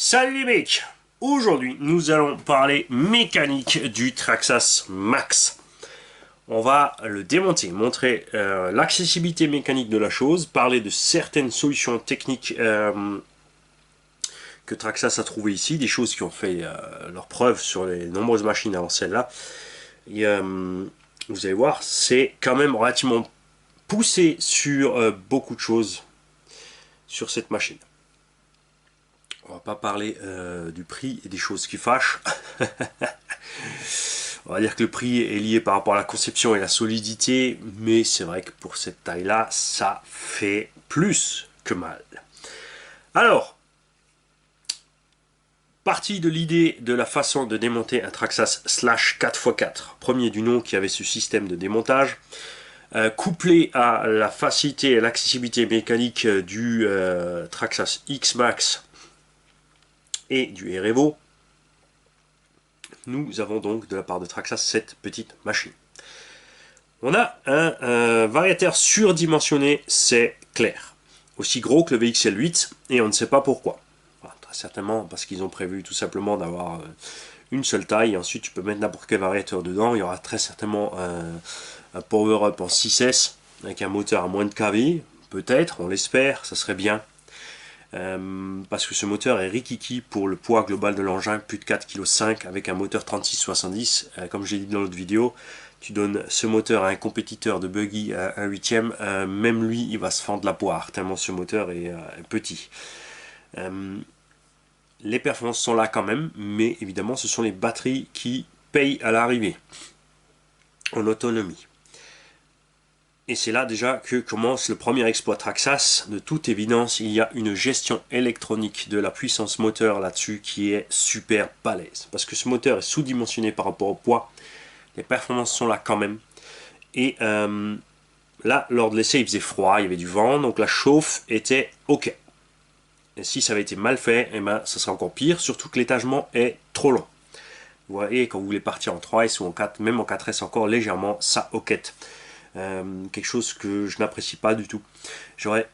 Salut les mecs! Aujourd'hui, nous allons parler mécanique du Traxxas Max. On va le démonter, montrer l'accessibilité mécanique de la chose, parler de certaines solutions techniques que Traxxas a trouvées ici, des choses qui ont fait leur preuve sur les nombreuses machines avant celle-là. Et vous allez voir, c'est quand même relativement poussé sur beaucoup de choses sur cette machine. On va pas parler du prix et des choses qui fâchent. On va dire que le prix est lié par rapport à la conception et la solidité, mais c'est vrai que pour cette taille-là, ça fait plus que mal. Alors, partie de l'idée de la façon de démonter un Traxxas Slash 4x4, premier du nom qui avait ce système de démontage, couplé à la facilité et l'accessibilité mécanique du Traxxas X-Max et du Erevo, nous avons donc de la part de Traxxas cette petite machine. On a un variateur surdimensionné, c'est clair. Aussi gros que le VXL8, et on ne sait pas pourquoi. Enfin, très certainement parce qu'ils ont prévu tout simplement d'avoir une seule taille, et ensuite tu peux mettre n'importe quel variateur dedans. Il y aura très certainement un power-up en 6S, avec un moteur à moins de kV, peut-être, on l'espère, ça serait bien. Parce que ce moteur est rikiki pour le poids global de l'engin, plus de 4,5 kg avec un moteur 3670. Comme j'ai dit dans l'autre vidéo, tu donnes ce moteur à un compétiteur de buggy à 1/8, même lui il va se fendre la poire, tellement ce moteur est petit. Les performances sont là quand même, mais évidemment ce sont les batteries qui payent à l'arrivée, en autonomie. Et c'est là déjà que commence le premier exploit Traxxas. De toute évidence, il y a une gestion électronique de la puissance moteur là-dessus qui est super balèze. Parce que ce moteur est sous-dimensionné par rapport au poids. Les performances sont là quand même. Et là, lors de l'essai, il faisait froid, il y avait du vent, donc la chauffe était OK. Et si ça avait été mal fait, eh ben, ça serait encore pire, surtout que l'étagement est trop long. Vous voyez, quand vous voulez partir en 3S ou en 4, même en 4S encore légèrement, ça hoquette. Quelque chose que je n'apprécie pas du tout. J'aurais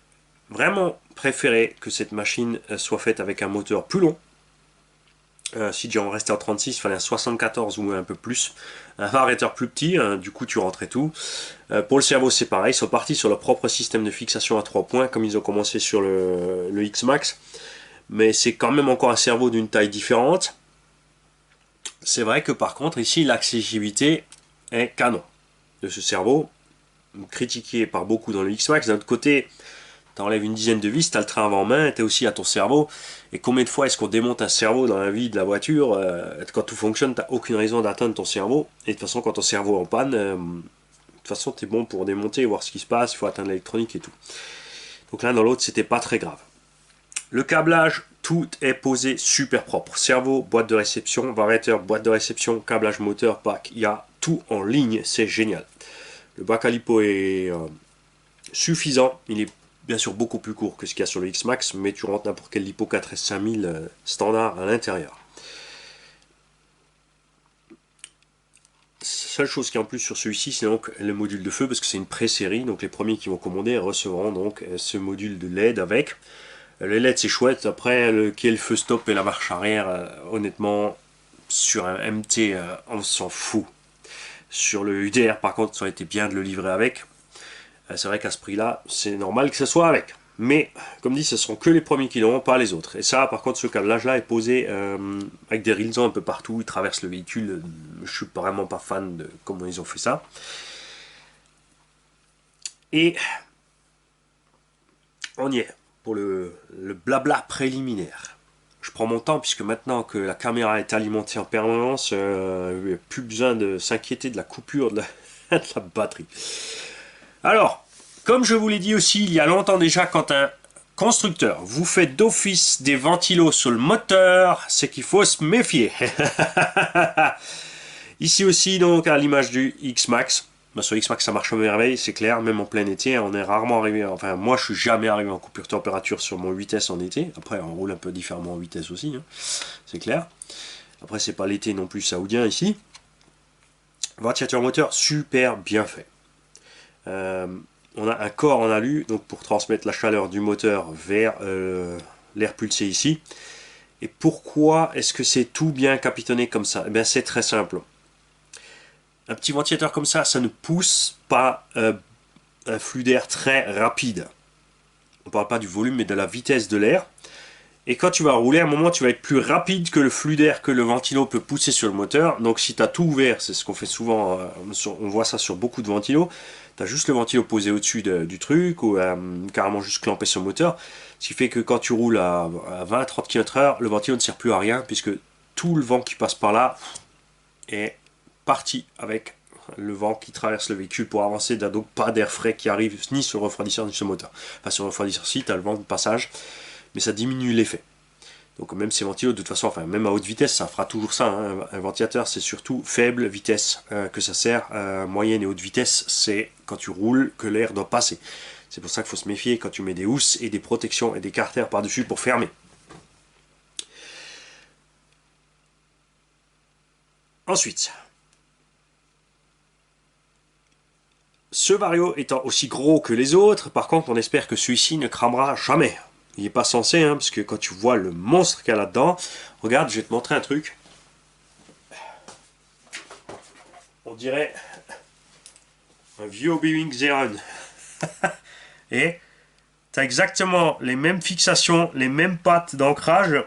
vraiment préféré que cette machine soit faite avec un moteur plus long. Si on restait en 36, il fallait un 74 ou un peu plus. Un variateur plus petit, du coup tu rentrais tout. Pour le cerveau c'est pareil, ils sont partis sur leur propre système de fixation à 3 points, comme ils ont commencé sur le X-Max. Mais c'est quand même encore un cerveau d'une taille différente. C'est vrai que par contre ici l'accessibilité est canon de ce cerveau, critiqué par beaucoup dans le X-Max. D'un autre côté, tu enlèves une dizaine de vis, tu as le train avant main, tu es aussi à ton cerveau. Et combien de fois est-ce qu'on démonte un cerveau dans la vie de la voiture? Quand tout fonctionne, tu n'as aucune raison d'atteindre ton cerveau. Et de toute façon, quand ton cerveau est en panne, de toute façon, tu es bon pour démonter, voir ce qui se passe, il faut atteindre l'électronique et tout. Donc l'un dans l'autre, c'était pas très grave. Le câblage, tout est posé super propre. Cerveau, boîte de réception, variateur, boîte de réception, câblage moteur, pack. Il y a tout en ligne, c'est génial. Le bac à lipo est suffisant. Il est bien sûr beaucoup plus court que ce qu'il y a sur le X-Max, mais tu rentres n'importe quel lipo 4S 5000 standard à l'intérieur. Seule chose qui est en plus sur celui-ci, c'est donc le module de feu, parce que c'est une pré-série, donc les premiers qui vont commander recevront donc ce module de LED avec. Le LED c'est chouette, après qui est le feu stop et la marche arrière, honnêtement, sur un MT, on s'en fout. Sur le UDR par contre, ça aurait été bien de le livrer avec. C'est vrai qu'à ce prix-là, c'est normal que ce soit avec. Mais, comme dit, ce ne seront que les premiers qui l'auront, pas les autres. Et ça, par contre, ce câblage-là est posé avec des rilsons un peu partout. Il traverse le véhicule. Je suis vraiment pas fan de comment ils ont fait ça. Et on y est pour le blabla préliminaire. Je prends mon temps puisque maintenant que la caméra est alimentée en permanence, il n'y a plus besoin de s'inquiéter de la coupure de la batterie. Alors, comme je vous l'ai dit aussi il y a longtemps déjà, quand un constructeur vous fait d'office des ventilos sur le moteur, c'est qu'il faut se méfier. Ici aussi, donc, à l'image du X-Max. Ben, sur X-Max, ça marche à merveille, c'est clair, même en plein été. On est rarement arrivé, enfin, moi, je suis jamais arrivé en coupure de température sur mon 8S en été. Après, on roule un peu différemment en 8S aussi, hein, c'est clair. Après, c'est pas l'été non plus saoudien ici. Ventilateur moteur, super bien fait. On a un corps en alu donc pour transmettre la chaleur du moteur vers l'air pulsé ici. Et pourquoi est-ce que c'est tout bien capitonné comme ça? Eh bien, c'est très simple. Un petit ventilateur comme ça ne pousse pas un flux d'air très rapide. On ne parle pas du volume, mais de la vitesse de l'air. Et quand tu vas rouler, à un moment, tu vas être plus rapide que le flux d'air que le ventilo peut pousser sur le moteur. Donc si tu as tout ouvert, c'est ce qu'on fait souvent, on voit ça sur beaucoup de ventilos, tu as juste le ventilo posé au-dessus du truc, ou carrément juste clampé sur le moteur. Ce qui fait que quand tu roules à 20-30 km/h, le ventilo ne sert plus à rien, puisque tout le vent qui passe par là est parti avec le vent qui traverse le véhicule pour avancer. Il n'y a donc pas d'air frais qui arrive ni sur le refroidisseur ni sur le moteur. Enfin sur le refroidisseur si, tu as le vent de passage, mais ça diminue l'effet. Donc même ces ventilos, de toute façon, enfin même à haute vitesse, ça fera toujours ça. Hein. Un ventilateur, c'est surtout faible vitesse que ça sert. Moyenne et haute vitesse, c'est quand tu roules que l'air doit passer. C'est pour ça qu'il faut se méfier quand tu mets des housses et des protections et des carters par-dessus pour fermer. Ensuite, ce Vario étant aussi gros que les autres, par contre, on espère que celui-ci ne cramera jamais. Il n'est pas censé, hein, parce que quand tu vois le monstre qu'il y a là-dedans, regarde, je vais te montrer un truc. On dirait un vieux Obi-Wan Xeron. Et tu as exactement les mêmes fixations, les mêmes pattes d'ancrage,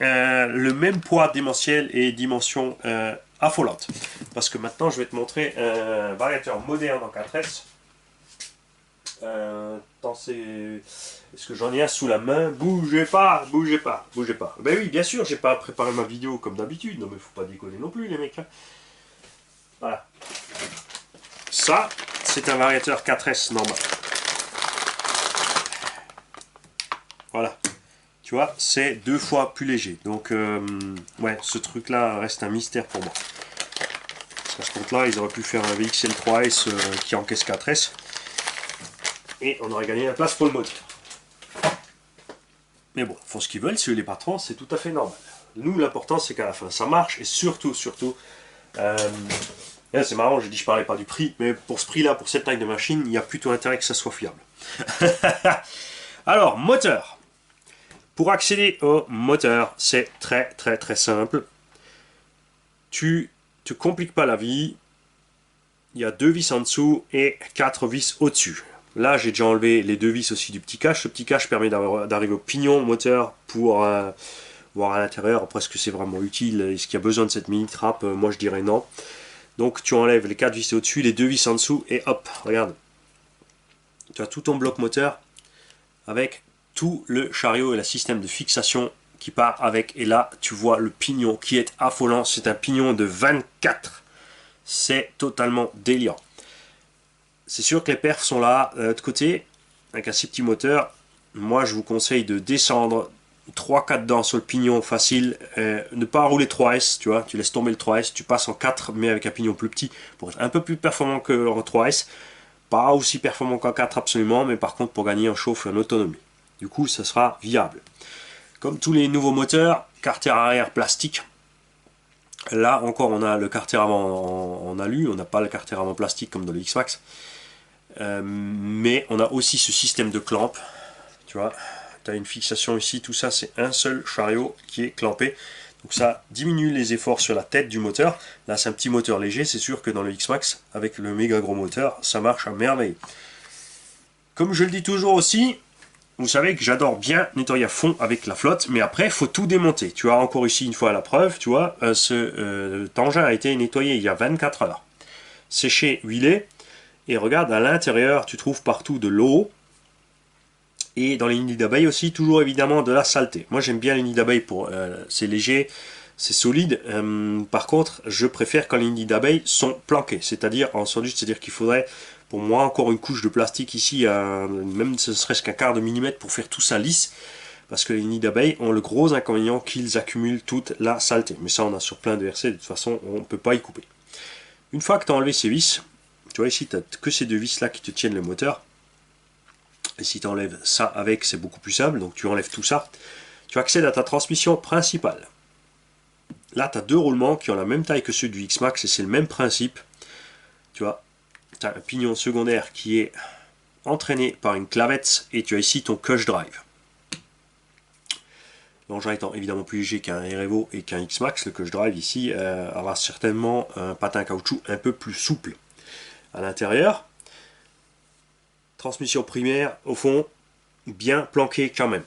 le même poids démentiel et dimension affolante. Parce que maintenant, je vais te montrer un variateur moderne en 4S. Est-ce que j'en ai un sous la main? Bougez pas, bougez pas, bougez pas. Ben oui, bien sûr, j'ai pas préparé ma vidéo comme d'habitude. Non mais faut pas déconner non plus les mecs. Hein. Voilà. Ça, c'est un variateur 4S normal. Voilà. Tu vois, c'est 2 fois plus léger. Donc, ouais, ce truc-là reste un mystère pour moi. À ce compte-là, ils auraient pu faire un VXL 3S qui encaisse 4S. Et on aurait gagné la place pour le moteur. Mais bon, ils font ce qu'ils veulent, si les patrons, c'est tout à fait normal. Nous, l'important, c'est qu'à la fin, ça marche. Et surtout, c'est marrant, j'ai dit que je parlais pas du prix, mais pour ce prix-là, pour cette taille de machine, il y a plutôt intérêt que ça soit fiable. Alors, moteur. Pour accéder au moteur, c'est très simple. Tu te compliques pas la vie. Il y a 2 vis en dessous et 4 vis au-dessus. Là, j'ai déjà enlevé les 2 vis aussi du petit cache. Ce petit cache permet d'arriver au pignon moteur pour voir à l'intérieur. Après, est-ce que c'est vraiment utile? Est-ce qu'il y a besoin de cette mini trappe? Moi, je dirais non. Donc, tu enlèves les 4 vis au-dessus, les 2 vis en dessous et hop, regarde. Tu as tout ton bloc moteur avec tout le chariot et le système de fixation qui part avec. Et là, tu vois le pignon qui est affolant. C'est un pignon de 24. C'est totalement délirant. C'est sûr que les perfs sont là. De l'autre côté, avec un si petit moteur, moi je vous conseille de descendre 3-4 dents sur le pignon facile. Ne pas rouler 3S, tu vois. Tu laisses tomber le 3S, tu passes en 4, mais avec un pignon plus petit pour être un peu plus performant que en 3S. Pas aussi performant qu'en 4 absolument, mais par contre pour gagner en chauffe et en autonomie. Du coup, ça sera viable. Comme tous les nouveaux moteurs, carter arrière plastique. Là encore, on a le carter avant en alu, on n'a pas le carter avant plastique comme dans le X-Max. Mais on a aussi ce système de clamp. Tu vois, tu as une fixation ici, tout ça, c'est un seul chariot qui est clampé. Donc ça diminue les efforts sur la tête du moteur. Là, c'est un petit moteur léger, c'est sûr que dans le X-Max, avec le méga gros moteur, ça marche à merveille. Comme je le dis toujours aussi, vous savez que j'adore bien nettoyer à fond avec la flotte, mais après, il faut tout démonter. Tu as encore ici une fois la preuve, tu vois, ce tangent a été nettoyé il y a 24 heures. Séché, huilé, et regarde, à l'intérieur, tu trouves partout de l'eau, et dans les nids d'abeilles aussi, toujours évidemment de la saleté. Moi, j'aime bien les nids d'abeilles, c'est léger, c'est solide. Par contre, je préfère quand les nids d'abeilles sont planqués, c'est-à-dire en sandwich, c'est-à-dire qu'il faudrait... Pour moi, encore une couche de plastique ici, même ce serait-ce qu'un quart de millimètre pour faire tout ça lisse. Parce que les nids d'abeilles ont le gros inconvénient qu'ils accumulent toute la saleté. Mais ça, on a sur plein de RC, de toute façon, on ne peut pas y couper. Une fois que tu as enlevé ces vis, tu vois ici, tu n'as que ces 2 vis-là qui te tiennent le moteur. Et si tu enlèves ça avec, c'est beaucoup plus simple. Donc tu enlèves tout ça. Tu accèdes à ta transmission principale. Là, tu as 2 roulements qui ont la même taille que ceux du X-Max et c'est le même principe. Tu vois. Tu as un pignon secondaire qui est entraîné par une clavette et tu as ici ton cush drive. L'engin étant évidemment plus léger qu'un R-Evo et qu'un X-Max, le que je drive ici aura certainement un patin caoutchouc un peu plus souple. À l'intérieur, transmission primaire au fond, bien planqué quand même.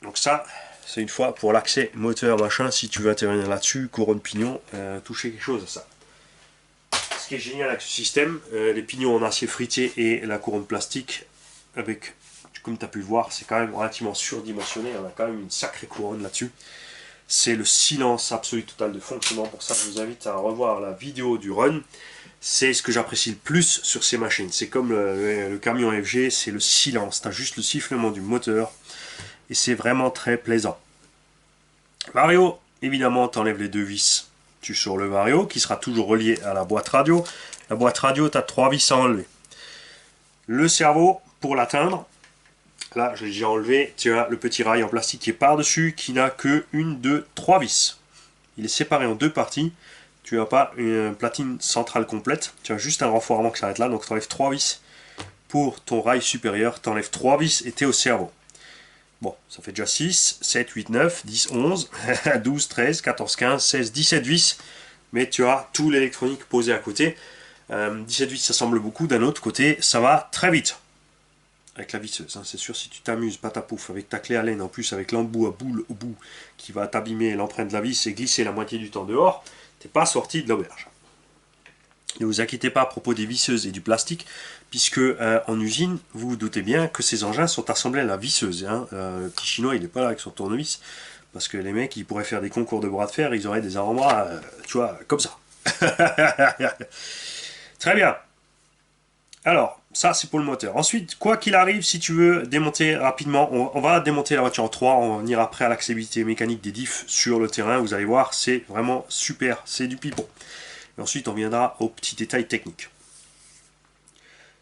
Donc ça, c'est une fois pour l'accès moteur machin, si tu veux intervenir là-dessus, couronne pignon, toucher quelque chose à ça. Ce qui est génial avec ce système, les pignons en acier frité et la couronne plastique, avec, comme tu as pu le voir, c'est quand même relativement surdimensionné, on a quand même une sacrée couronne là-dessus. C'est le silence absolu total de fonctionnement, pour ça je vous invite à revoir la vidéo du run. C'est ce que j'apprécie le plus sur ces machines, c'est comme le camion FG, c'est le silence, tu as juste le sifflement du moteur, et c'est vraiment très plaisant. Vario, évidemment tu enlèves les deux vis, tu sors le Vario qui sera toujours relié à la boîte radio. La boîte radio, tu as 3 vis à enlever. Le cerveau, pour l'atteindre, là je l'ai déjà enlevé, tu as le petit rail en plastique qui est par-dessus, qui n'a que 1, 2, 3 vis. Il est séparé en deux parties, tu n'as pas une platine centrale complète, tu as juste un renforcement qui s'arrête là, donc tu enlèves 3 vis pour ton rail supérieur, tu enlèves 3 vis et tu es au cerveau. Bon, ça fait déjà 6, 7, 8, 9, 10, 11, 12, 13, 14, 15, 16, 17 vis. Mais tu as tout l'électronique posé à côté. 17 vis, ça semble beaucoup. D'un autre côté, ça va très vite. Avec la visseuse, hein. C'est sûr, si tu t'amuses, pas ta pouf, avec ta clé Allen, en plus avec l'embout à boule au bout, qui va t'abîmer l'empreinte de la vis et glisser la moitié du temps dehors, t'es pas sorti de l'auberge. Ne vous inquiétez pas à propos des visseuses et du plastique, puisque en usine, vous vous doutez bien que ces engins sont assemblés à la visseuse. Hein. Le petit chinois, il n'est pas là avec son tournevis, parce que les mecs, ils pourraient faire des concours de bras de fer, ils auraient des avant-bras, tu vois, comme ça. Très bien. Alors, ça c'est pour le moteur. Ensuite, quoi qu'il arrive, si tu veux démonter rapidement, on va démonter la voiture en 3, on ira après à l'accessibilité mécanique des diffs sur le terrain, vous allez voir, c'est vraiment super, c'est du pipeau. Et ensuite, on viendra aux petits détails techniques.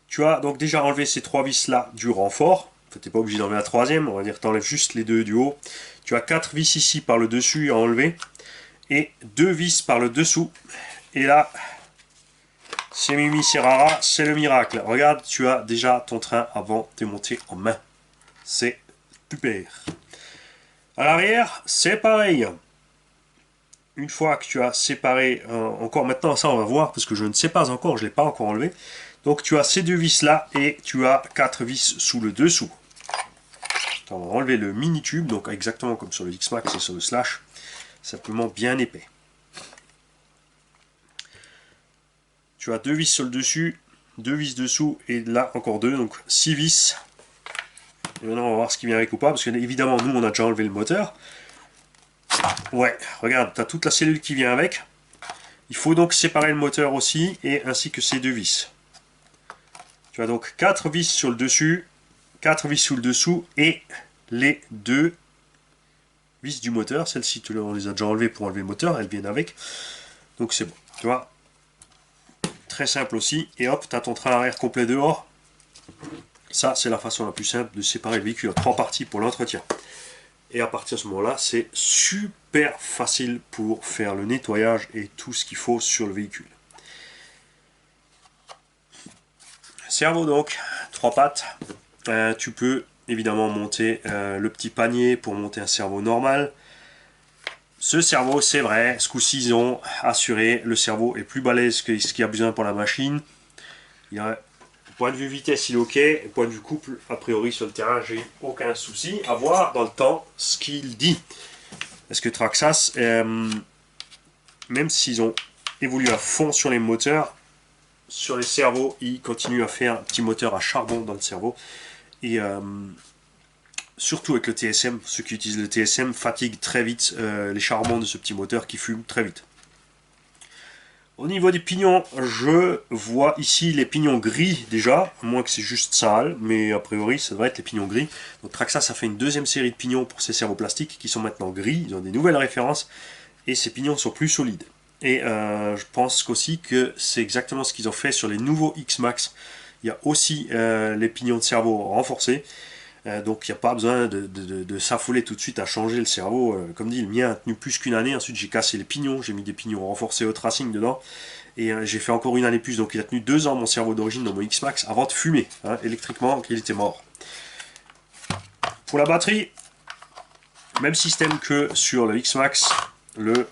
Tu as donc déjà enlevé ces 3 vis là du renfort. En fait, tu n'es pas obligé d'enlever la troisième, on va dire que tu enlèves juste les deux du haut. Tu as 4 vis ici par le dessus à enlever et 2 vis par le dessous. Et là, c'est Mimi, c'est Rara, c'est le miracle. Regarde, tu as déjà ton train avant de monter en main. C'est super. À l'arrière, c'est pareil. Une fois que tu as séparé, encore maintenant ça on va voir parce que je ne sais pas encore, je ne l'ai pas encore enlevé. Donc tu as ces deux vis là et tu as 4 vis sous le dessous. On va enlever le mini tube, donc exactement comme sur le X-Max et sur le Slash, simplement bien épais. Tu as 2 vis sur le dessus, 2 vis dessous et là encore 2, donc 6 vis. Et maintenant on va voir ce qui vient avec ou pas, parce que évidemment nous on a déjà enlevé le moteur. Ouais, regarde, tu as toute la cellule qui vient avec. Il faut donc séparer le moteur aussi, et ainsi que ces 2 vis. Tu as donc 4 vis sur le dessus, 4 vis sous le dessous, et les 2 vis du moteur. Celles-ci, on les a déjà enlevées pour enlever le moteur, elles viennent avec. Donc c'est bon, tu vois. Très simple aussi, et hop, tu as ton train arrière complet dehors. Ça, c'est la façon la plus simple de séparer le véhicule en 3 parties pour l'entretien. Et à partir de ce moment-là, c'est super facile pour faire le nettoyage et tout ce qu'il faut sur le véhicule. Cerveau donc, 3 pattes. Tu peux évidemment monter le petit panier pour monter un cerveau normal. Ce cerveau, c'est vrai, ce coup-ci, ils ont assuré, le cerveau est plus balèze que ce qu'il y a besoin pour la machine. Point de vue vitesse, il est ok. Et point de vue couple, a priori sur le terrain, j'ai aucun souci. À voir dans le temps ce qu'il dit. Parce que Traxxas, même s'ils ont évolué à fond sur les moteurs, sur les cerveaux, ils continuent à faire un petit moteur à charbon dans le cerveau. Et surtout avec le TSM, ceux qui utilisent le TSM fatiguent très vite les charbons de ce petit moteur qui fume très vite. Au niveau des pignons, je vois ici les pignons gris déjà, à moins que c'est juste sale, mais a priori ça devrait être les pignons gris. Donc Traxxas a fait une deuxième série de pignons pour ces cerveaux plastiques qui sont maintenant gris, ils ont des nouvelles références et ces pignons sont plus solides. Et je pense aussi que c'est exactement ce qu'ils ont fait sur les nouveaux X-Max. Il y a aussi les pignons de cerveau renforcés. Donc il n'y a pas besoin de s'affouler tout de suite à changer le cerveau. Comme dit, le mien a tenu plus qu'une année. Ensuite j'ai cassé les pignons, j'ai mis des pignons renforcés au tracing dedans. Et j'ai fait encore une année plus. Donc il a tenu 2 ans mon cerveau d'origine dans mon X-Max avant de fumer. Hein, électriquement, il était mort. Pour la batterie, Même système que sur le X-Max, le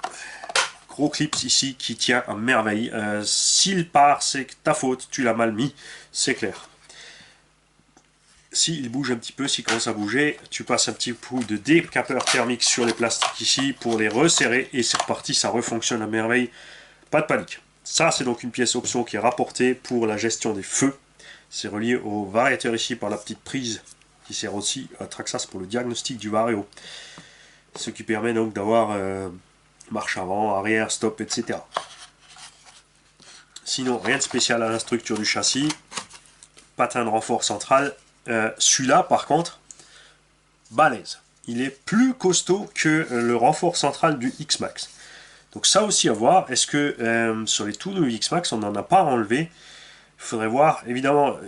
gros clip ici qui tient à merveille. S'il part, c'est ta faute, tu l'as mal mis, c'est clair. S'il bouge un petit peu, s'il commence à bouger, tu passes un petit coup de décapeur thermique sur les plastiques ici pour les resserrer et c'est reparti, ça refonctionne à merveille, pas de panique. Ça, c'est donc une pièce option qui est rapportée pour la gestion des feux. C'est relié au variateur ici par la petite prise qui sert aussi à Traxxas pour le diagnostic du vario. Ce qui permet donc d'avoir marche avant, arrière, stop, etc. Sinon, rien de spécial à la structure du châssis. Patin de renfort central. Celui-là, par contre, balèze. Il est plus costaud que le renfort central du X-Max. Donc ça aussi à voir. Est-ce que sur les tout nouveaux X-Max, on n'en a pas enlevé? Il faudrait voir. Évidemment,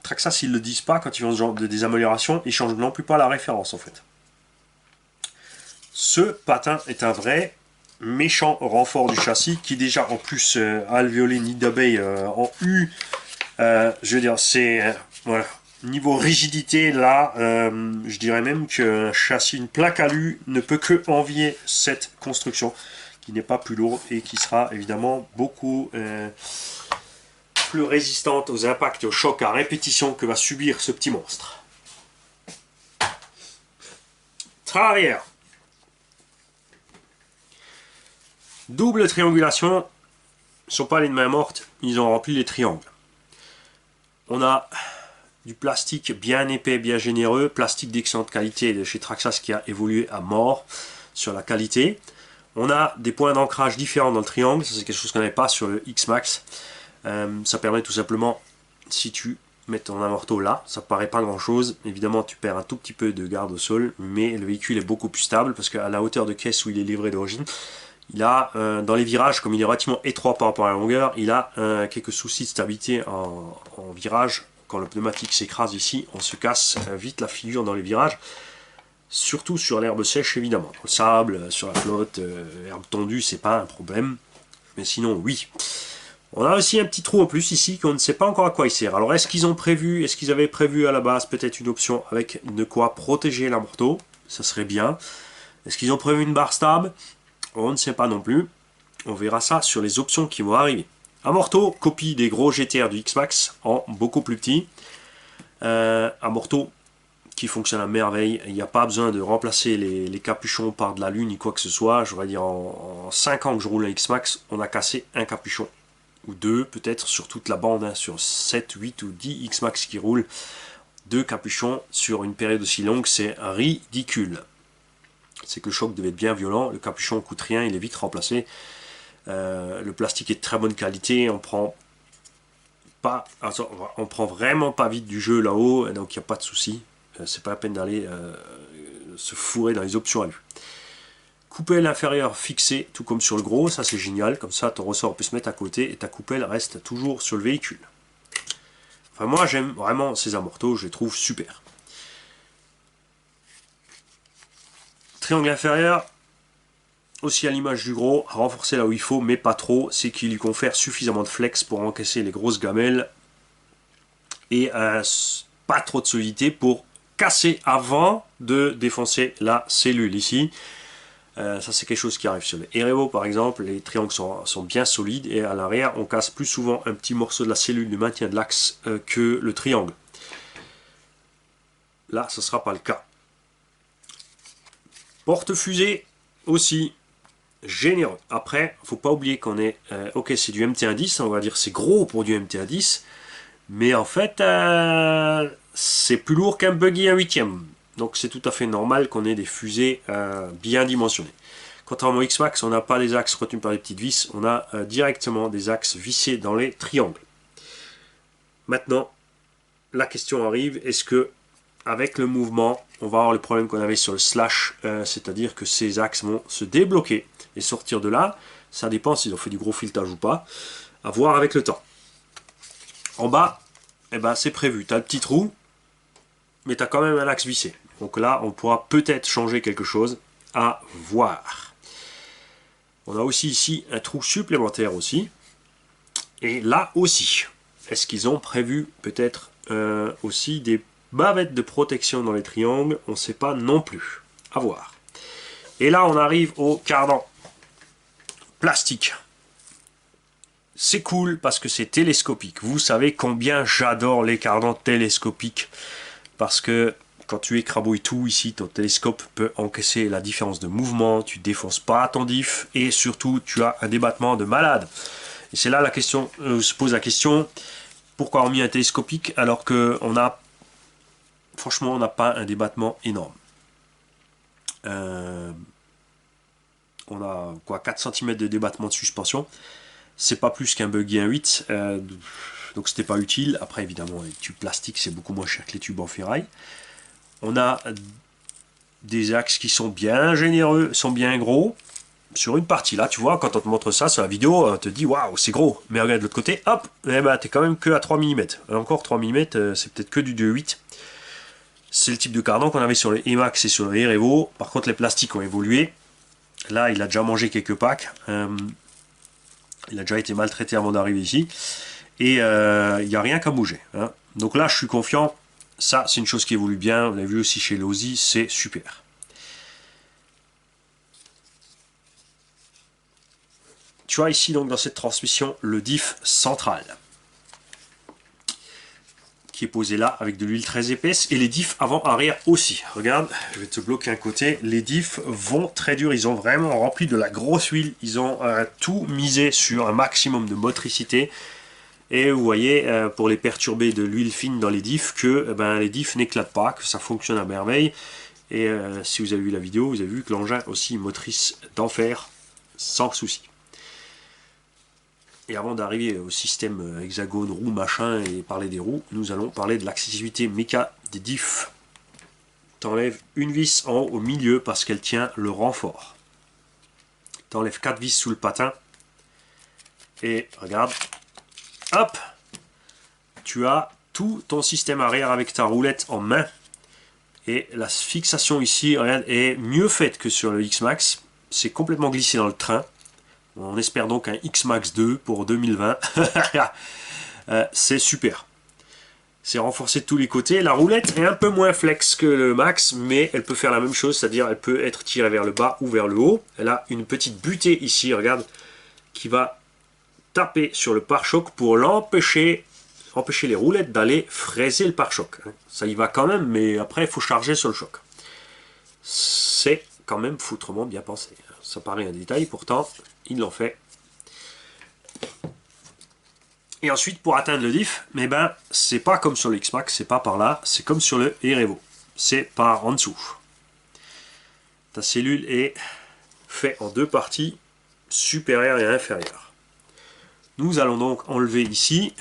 Traxxas, ils ne le disent pas quand ils font ce genre de des améliorations. Ils ne changent non plus pas la référence, en fait. Ce patin est un vrai méchant renfort du châssis qui déjà en plus alvéolé nid d'abeille en U. Je veux dire, c'est... voilà. Niveau rigidité, là, je dirais même qu'un châssis, une plaque alu ne peut que envier cette construction, qui n'est pas plus lourde et qui sera évidemment beaucoup plus résistante aux impacts et aux chocs à répétition que va subir ce petit monstre. Train arrière. Double triangulation. Ils ne sont pas les mains mortes, ils ont rempli les triangles. On a du plastique bien épais, bien généreux, plastique d'excellente qualité de chez Traxxas qui a évolué à mort sur la qualité. On a des points d'ancrage différents dans le triangle, ça c'est quelque chose qu'on n'avait pas sur le X-Max. Ça permet tout simplement, si tu mets ton amorto là, ça paraît pas grand chose, évidemment tu perds un tout petit peu de garde au sol, mais le véhicule est beaucoup plus stable parce qu'à la hauteur de caisse où il est livré d'origine, il a, dans les virages, comme il est relativement étroit par rapport à la longueur, il a quelques soucis de stabilité en virage. Quand le pneumatique s'écrase ici, on se casse vite la figure dans les virages. Surtout sur l'herbe sèche, évidemment. Le sable, sur la flotte, herbe tondue, c'est pas un problème. Mais sinon, oui. On a aussi un petit trou en plus ici, qu'on ne sait pas encore à quoi il sert. Alors, est-ce qu'ils ont prévu, est-ce qu'ils avaient prévu à la base peut-être une option avec de quoi protéger l'amorto? Ça serait bien. Est-ce qu'ils ont prévu une barre stable? On ne sait pas non plus. On verra ça sur les options qui vont arriver. Amorto, copie des gros GTR du X-Max en beaucoup plus petit. Amorto qui fonctionne à merveille. Il n'y a pas besoin de remplacer les capuchons par de la lune ni quoi que ce soit. Je voudrais dire en 5 ans que je roule un X-Max, on a cassé un capuchon. Ou deux peut-être sur toute la bande. Hein, sur 7, 8 ou 10 X-Max qui roulent. 2 capuchons sur une période aussi longue, c'est ridicule. C'est que le choc devait être bien violent. Le capuchon ne coûte rien, il est vite remplacé. Le plastique est de très bonne qualité. On prend vraiment pas vite du jeu là-haut, donc il n'y a pas de souci. C'est pas la peine d'aller se fourrer dans les options à lui. Coupelle inférieure fixée, tout comme sur le gros, ça c'est génial. Comme ça, ton ressort peut se mettre à côté et ta coupelle reste toujours sur le véhicule. Enfin, moi j'aime vraiment ces amortos, je les trouve super. Triangle inférieur, aussi à l'image du gros, renforcer là où il faut, mais pas trop, c'est qu'il lui confère suffisamment de flex pour encaisser les grosses gamelles et pas trop de solidité pour casser avant de défoncer la cellule ici. Ça c'est quelque chose qui arrive sur les Erevo par exemple, les triangles sont bien solides et à l'arrière on casse plus souvent un petit morceau de la cellule de maintien de l'axe que le triangle. Là ce ne sera pas le cas. Porte-fusée aussi généreux. Après, faut pas oublier qu'on est... ok, c'est du MT110, on va dire c'est gros pour du MT110, mais en fait, c'est plus lourd qu'un buggy 1/8. Donc c'est tout à fait normal qu'on ait des fusées bien dimensionnées. Contrairement au X-Max, on n'a pas des axes retenus par les petites vis, on a directement des axes vissés dans les triangles. Maintenant, la question arrive, est-ce que avec le mouvement, on va avoir le problème qu'on avait sur le slash, c'est-à-dire que ces axes vont se débloquer et sortir de là. Ça dépend s'ils ont fait du gros filetage ou pas. À voir avec le temps. En bas, eh ben, c'est prévu. Tu as le petit trou, mais tu as quand même un axe vissé. Donc là, on pourra peut-être changer quelque chose. À voir. On a aussi ici un trou supplémentaire aussi. Et là aussi, est-ce qu'ils ont prévu peut-être aussi des bavettes de protection dans les triangles? On ne sait pas non plus. À voir. Et là, on arrive au cardan plastique. C'est cool parce que c'est télescopique. Vous savez combien j'adore les cardans télescopiques. Parce que quand tu écrabouilles tout ici, ton télescope peut encaisser la différence de mouvement. Tu défonces pas ton diff. Et surtout, tu as un débattement de malade. Et c'est là la question, se pose la question, pourquoi on a mis un télescopique alors que franchement, on n'a pas un débattement énorme. On a quoi, 4 cm de débattement de suspension. C'est pas plus qu'un buggy 1.8, donc c'était pas utile. Après, évidemment, les tubes plastiques, c'est beaucoup moins cher que les tubes en ferraille. On a des axes qui sont bien généreux, sont bien gros. Sur une partie là, tu vois, quand on te montre ça sur la vidéo, on te dit waouh, c'est gros. Mais regarde de l'autre côté, hop, eh ben, t'es quand même que à 3 mm. Encore 3 mm, c'est peut-être que du 2.8. C'est le type de cardan qu'on avait sur le Emax et sur le Erevo. Par contre, les plastiques ont évolué. Là, il a déjà mangé quelques packs. Il a déjà été maltraité avant d'arriver ici. Et il n'y a rien qu'à bouger. Hein. Donc là, je suis confiant. Ça, c'est une chose qui évolue bien. On l'a vu aussi chez l'Audi. C'est super. Tu vois ici, donc, dans cette transmission, le diff central. Qui est posé là avec de l'huile très épaisse. Et les diffs avant-arrière aussi. Regarde, je vais te bloquer un côté. Les diffs vont très dur. Ils ont vraiment rempli de la grosse huile. Ils ont tout misé sur un maximum de motricité. Et vous voyez, pour les perturber de l'huile fine dans les diffs, que les diffs n'éclatent pas, que ça fonctionne à merveille. Et si vous avez vu la vidéo, vous avez vu que l'engin aussi motrice d'enfer, sans souci. Et avant d'arriver au système hexagone, roue, machin, et parler des roues, nous allons parler de l'accessibilité méca des diffs. T'enlèves une vis en haut au milieu parce qu'elle tient le renfort. T'enlèves 4 vis sous le patin. Et regarde, hop, tu as tout ton système arrière avec ta roulette en main. Et la fixation ici, regarde, est mieux faite que sur le X-Max. C'est complètement glissé dans le train. On espère donc un X-Max 2 pour 2020. C'est super. C'est renforcé de tous les côtés. La roulette est un peu moins flex que le Max, mais elle peut faire la même chose, c'est-à-dire elle peut être tirée vers le bas ou vers le haut. Elle a une petite butée ici, regarde, qui va taper sur le pare-choc pour empêcher les roulettes d'aller fraiser le pare-choc. Ça y va quand même, mais après il faut charger sur le choc. C'est quand même foutrement bien pensé. Ça paraît un détail, pourtant ils l'ont fait. Et ensuite, pour atteindre le diff, c'est pas comme sur le X-Max, c'est pas par là, c'est comme sur le Erevo. C'est par en dessous. Ta cellule est faite en deux parties, supérieure et inférieure. Nous allons donc enlever ici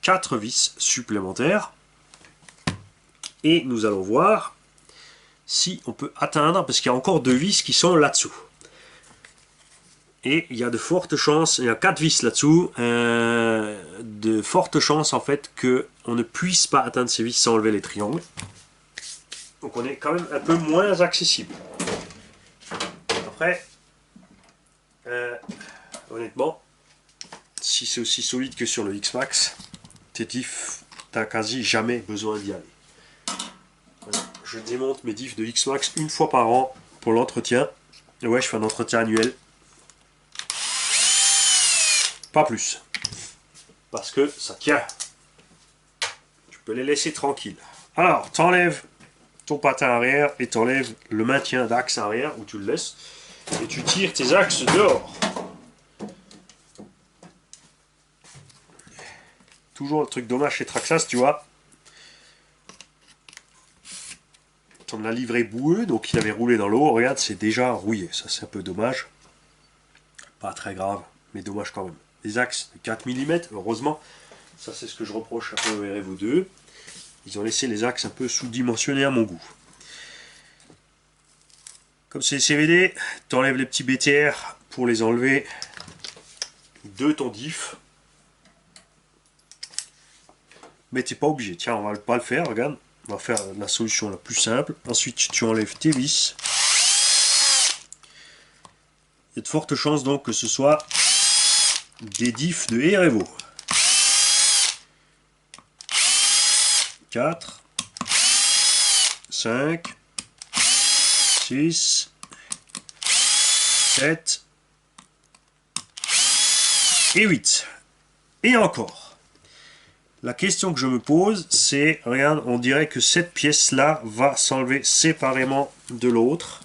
4 vis supplémentaires. Et nous allons voir si on peut atteindre, parce qu'il y a encore 2 vis qui sont là-dessous. Et il y a de fortes chances, il y a 4 vis là-dessous, de fortes chances en fait qu'on ne puisse pas atteindre ces vis sans enlever les triangles. Donc on est quand même un peu moins accessible. Après, honnêtement, si c'est aussi solide que sur le X-Max, tes diffs, t'as quasi jamais besoin d'y aller. Voilà. Je démonte mes diffs de X-Max une fois par an pour l'entretien. Et ouais, je fais un entretien annuel. Pas plus. Parce que ça tient. Tu peux les laisser tranquilles. Alors, t'enlèves ton patin arrière et t'enlèves le maintien d'axe arrière où tu le laisses. Et tu tires tes axes dehors. Toujours le truc dommage chez Traxxas, tu vois. On l'a livré boueux, donc il avait roulé dans l'eau. Regarde, c'est déjà rouillé. Ça, c'est un peu dommage. Pas très grave, mais dommage quand même. Les axes de 4 mm, heureusement. Ça, c'est ce que je reproche un peu au Erevo 2. Ils ont laissé les axes un peu sous-dimensionnés à mon goût. Comme c'est CVD, tu enlèves les petits BTR pour les enlever de ton diff. Mais tu n'es pas obligé. Tiens, on va pas le faire, regarde. On va faire la solution la plus simple. Ensuite, tu enlèves tes vis. Il y a de fortes chances donc que ce soit des diffs de Erevo. 4, 5, 6, 7 et 8. Et encore. La question que je me pose, c'est, regarde, on dirait que cette pièce-là va s'enlever séparément de l'autre.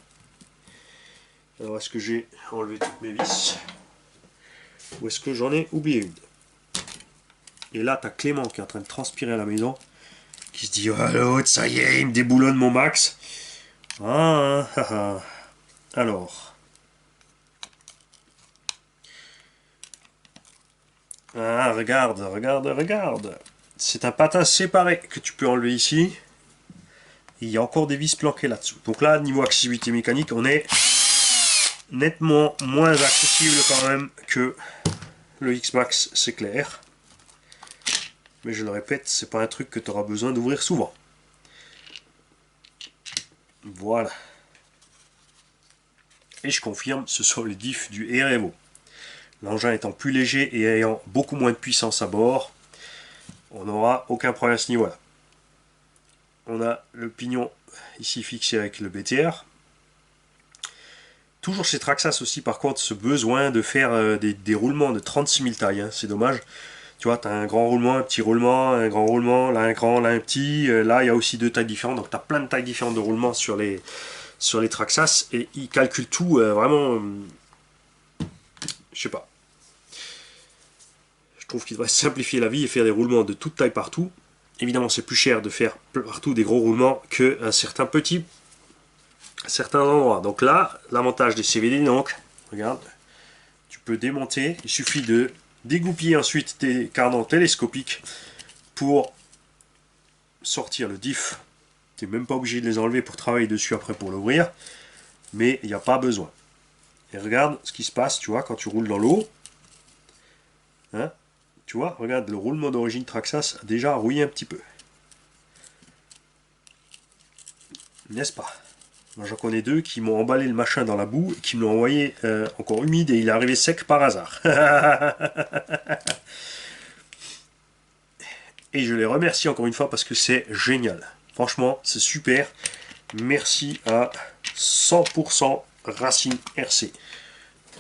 Alors, est-ce que j'ai enlevé toutes mes vis? Ou est-ce que j'en ai oublié une? Et là, tu as Clément qui est en train de transpirer à la maison, qui se dit, oh l'autre, ça y est, il me déboulonne mon max. Ah, ah, ah. Alors. Ah, regarde, regarde, regarde. C'est un patin séparé que tu peux enlever ici. Il y a encore des vis planquées là-dessous. Donc là, niveau accessibilité mécanique, on est nettement moins accessible quand même que le X-Max, c'est clair. Mais je le répète, c'est pas un truc que tu auras besoin d'ouvrir souvent. Voilà. Et je confirme, ce sont les diffs du RMO. L'engin étant plus léger et ayant beaucoup moins de puissance à bord, on n'aura aucun problème à ce niveau-là. On a le pignon ici fixé avec le BTR. Toujours chez Traxxas aussi, par contre, ce besoin de faire des roulements de 36 000 tailles, hein, c'est dommage. Tu vois, tu as un grand roulement, un petit roulement, un grand roulement, là un grand, là un petit. Là, il y a aussi deux tailles différentes, donc tu as plein de tailles différentes de roulement sur les Traxxas, et ils calculent tout vraiment, je sais pas. Je trouve qu'il devrait simplifier la vie et faire des roulements de toute taille partout. Évidemment, c'est plus cher de faire partout des gros roulements qu'un certain petit, certains endroits. Donc là, l'avantage des CVD, donc, regarde, tu peux démonter, il suffit de dégoupiller ensuite tes cardans télescopiques pour sortir le diff. Tu n'es même pas obligé de les enlever pour travailler dessus après pour l'ouvrir, mais il n'y a pas besoin. Et regarde ce qui se passe, tu vois, quand tu roules dans l'eau. Hein, tu vois, regarde, le roulement d'origine Traxxas a déjà rouillé un petit peu. N'est-ce pas? Moi j'en connais deux qui m'ont emballé le machin dans la boue et qui me l'ont envoyé encore humide et il est arrivé sec par hasard. Et je les remercie encore une fois parce que c'est génial. Franchement, c'est super. Merci à 100% Racine RC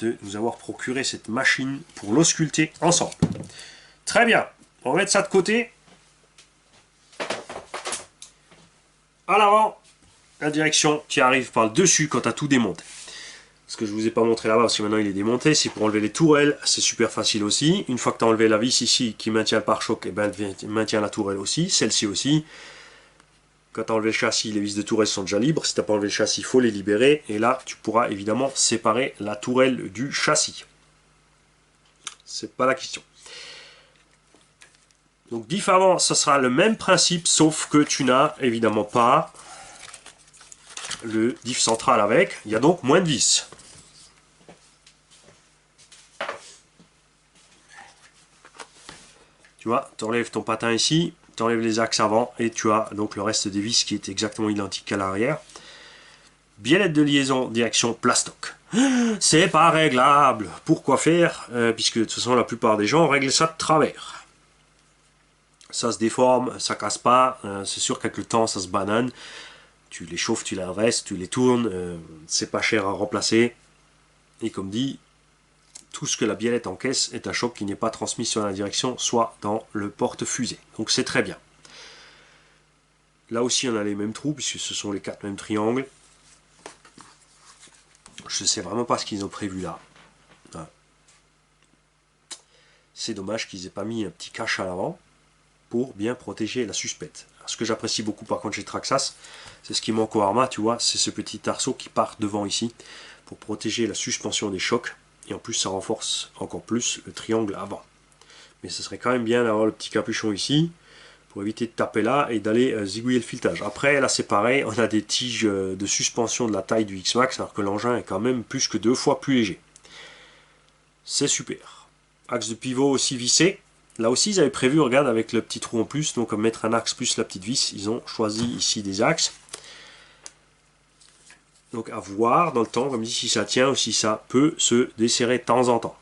de nous avoir procuré cette machine pour l'ausculter ensemble. Très bien, on va mettre ça de côté. À l'avant, la direction qui arrive par le dessus quand tu as tout démonté. Ce que je ne vous ai pas montré là-bas, parce que maintenant il est démonté, c'est pour enlever les tourelles, c'est super facile aussi. Une fois que tu as enlevé la vis ici qui maintient le pare-choc, et ben, elle maintient la tourelle aussi, celle-ci aussi. Quand tu as enlevé le châssis, les vis de tourelle sont déjà libres. Si tu n'as pas enlevé le châssis, il faut les libérer. Et là, tu pourras évidemment séparer la tourelle du châssis. C'est pas la question. Donc diff avant, ça sera le même principe, sauf que tu n'as évidemment pas le diff central avec. Il y a donc moins de vis. Tu vois, tu enlèves ton patin ici, tu enlèves les axes avant et tu as donc le reste des vis qui est exactement identique à l'arrière. Biellette de liaison direction plastoc. C'est pas réglable. Pourquoi faire? Puisque de toute façon la plupart des gens règlent ça de travers. Ça se déforme, ça casse pas. C'est sûr qu'avec le temps ça se banane. Tu les chauffes, tu les restes, tu les tournes. C'est pas cher à remplacer. Et comme dit, tout ce que la biellette encaisse est un choc qui n'est pas transmis sur la direction, soit dans le porte-fusée. Donc c'est très bien. Là aussi on a les mêmes trous, puisque ce sont les 4 mêmes triangles. Je ne sais vraiment pas ce qu'ils ont prévu là. C'est dommage qu'ils n'aient pas mis un petit cache à l'avant pour bien protéger la suspecte. Ce que j'apprécie beaucoup par contre chez Traxxas, c'est ce qui manque au Arrma, tu vois, c'est ce petit arceau qui part devant ici pour protéger la suspension des chocs. Et en plus ça renforce encore plus le triangle avant. Mais ce serait quand même bien d'avoir le petit capuchon ici pour éviter de taper là et d'aller zigouiller le filetage. Après là c'est pareil, on a des tiges de suspension de la taille du X-Max alors que l'engin est quand même plus que 2 fois plus léger. C'est super. Axe de pivot aussi vissé. Là aussi ils avaient prévu, regarde, avec le petit trou en plus, donc mettre un axe plus la petite vis, ils ont choisi ici des axes. Donc à voir dans le temps, comme dit, si ça tient ou si ça peut se desserrer de temps en temps.